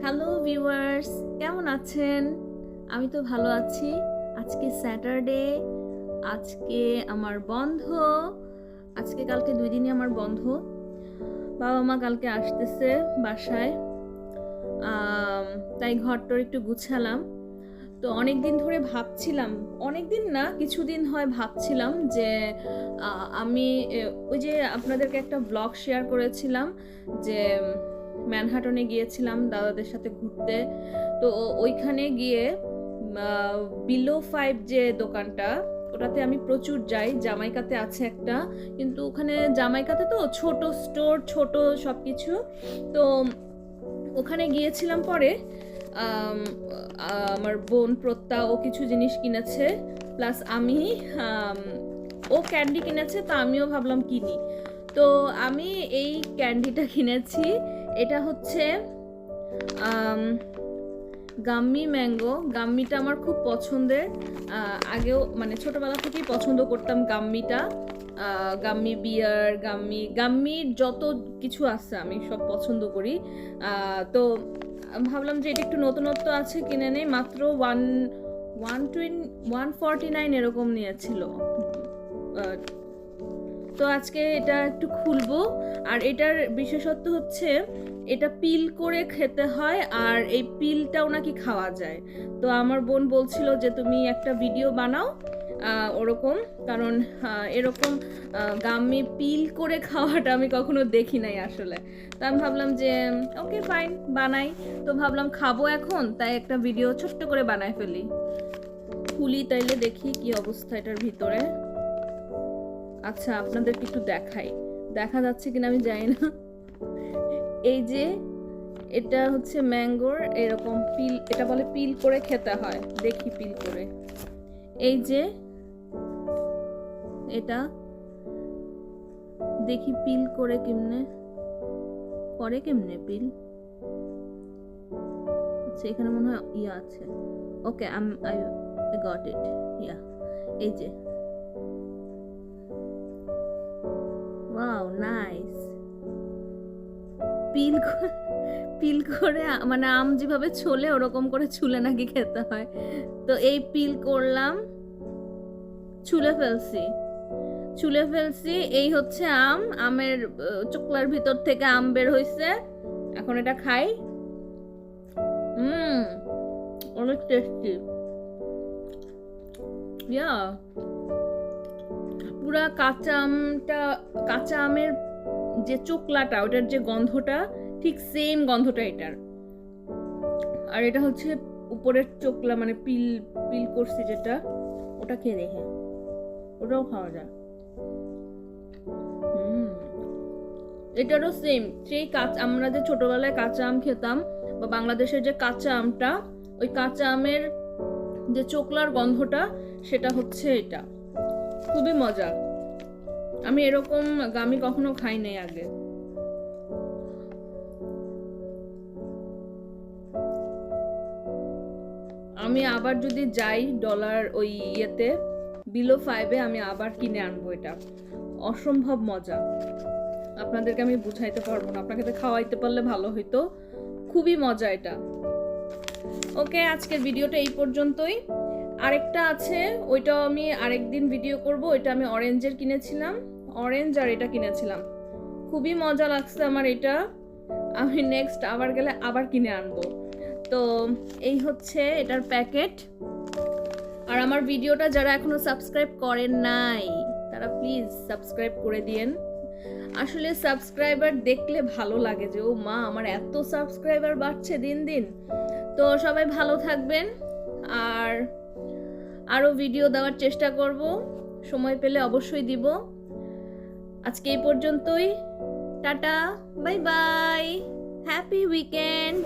Hello viewers, কেমন আছেন? আমি তো ভালো আছি। আজকে স্যাটারডে, আজকে আমার বন্ধ। আজকে কালকে 2 দিনই আমার বন্ধ। বাবা মা কালকে আসতেছে বাসায়। তাই ঘরটর একটু গুছালাম। তো অনেকদিন ধরে ভাবছিলাম, অনেকদিন না কিছুদিন হয় ভাবছিলাম যে আমি ওই যে আপনাদেরকে একটা ব্লগ শেয়ার করেছিলাম যে ম্যানহাটনে গিয়েছিলাম দাদাদের সাথে ঘুরতে। তো ওইখানে গিয়ে বিলো 5 যে দোকানটা, ওটাতে আমি প্রচুর যাই। জামাইকাতে আছে একটা, কিন্তু ওখানে জামাইকাতে তো ছোট স্টোর, ছোট সব কিছু। তো ওখানে গিয়েছিলাম। পরে আমার বোন প্রত্যা ও কিছু জিনিস কিনেছে, প্লাস আমি ও ক্যান্ডি কিনেছে, তা আমিও ভাবলাম কিনি। তো আমি এই ক্যান্ডিটা কিনেছি। এটা হচ্ছে গাম্মি ম্যাঙ্গো। গাম্মিটা আমার খুব পছন্দের, আগেও মানে ছোটবেলা থেকেই পছন্দ করতাম গাম্মিটা। গাম্মি বিয়ার, গাম্মির যত কিছু আছে আমি সব পছন্দ করি। তো ভাবলাম যে এটা একটু নতুনত্ব আছে, কিনে নেই। মাত্র 149 এরকম নিয়েছিল। তো আজকে এটা একটু খুলবো। আর এটার বিশেষত্ব হচ্ছে এটা পিল করে খেতে হয়, আর এই পিলটাও নাকি খাওয়া যায়। তো আমার বোন বলছিল যে তুমি একটা ভিডিও বানাও ওরকম, কারণ এরকম গাম্মি পিল করে খাওয়াটা আমি কখনো দেখি নাই আসলে। তো আমি ভাবলাম যে ওকে ফাইন, বানাই। তো ভাবলাম খাবো এখন, তাই একটা ভিডিও ছোট্ট করে বানাই ফেলি। খুলি তাইলে, দেখি কি অবস্থা এটার ভিতরে। আচ্ছা, আপনাদেরকে একটু দেখাই, দেখা যাচ্ছে কিনা আমি জানি না। এই যে এটা হচ্ছে ম্যাঙ্গোর এরকম পিল, এটা বলে পিল করে খেতে হয়। দেখি পিল করে, এই যে এটা দেখি পিল করে কেমনে করে, কেমনে পিল। আচ্ছা, এখানে মনে হয় ইয়া আছে। ওকে, আই গট ইট। ইয়া, এই যে, ওয়াও নাইস। পিল করে মানে আম যেভাবে ছুলে ওরকম করে ছুলে নাকি খেতে হয়। তো এই পিল করলাম, ছুলে ফেলছি। এই হচ্ছে আমের চোকলার ভিতর থেকে আম বের হইছে। এখন এটা খাই। অনেক টেস্টি। ইয়া, পুরা কাঁচা আমের যে চোকলাটা, ওটার যে গন্ধটা, ঠিক সেম গন্ধটা এটার। আর এটা হচ্ছে উপরের চোকলা, মানে পিল করছি যেটা, ওটা খেয়ে দেখে, ওটাও খাওয়া যায়। এটারও সেম, সেই আমরা যে ছোটবেলায় কাঁচা আম খেতাম, বা বাংলাদেশের যে কাঁচা আমটা, ওই কাঁচা আমের যে চোকলার গন্ধটা, সেটা হচ্ছে এটা। খুবই মজা। আমি এরকম গামি কখনো খাই নাই আগে। আমি আবার যদি যাই ডলার ওই ইয়েতে বিলো 5-এ, আমি আবার কিনে আনবো। এটা অসম্ভব মজা, আপনাদেরকে আমি বুঝাইতে পারবো না। আপনাকে তো খাওয়াইতে পারলে ভালো হইতো, খুবই মজা এটা। ওকে, আজকের ভিডিওটা এই পর্যন্তই। আরেকটা আছে, ওইটাও আমি আরেকদিন ভিডিও করব। ওইটা আমি অরেঞ্জের কিনেছিলাম, অরেঞ্জ আর এটা কিনেছিলাম। খুবই মজা লাগছে আমার এটা। আমি নেক্সট আবার গেলে আবার কিনে আনবো। তো এই হচ্ছে এটার প্যাকেট। আর আমার ভিডিওটা যারা এখনো সাবস্ক্রাইব করেন নাই, তারা প্লিজ সাবস্ক্রাইব করে দিয়েন। আসলে সাবস্ক্রাইবার দেখলে ভালো লাগে যে ও মা, আমার এত সাবস্ক্রাইবার বাড়ছে দিন দিন। তো সবাই ভালো থাকবেন, আর আরো ভিডিও দেওয়ার চেষ্টা করব, সময় পেলে অবশ্যই দিব। আজকে এই পর্যন্তই। Tata, bye bye, happy weekend.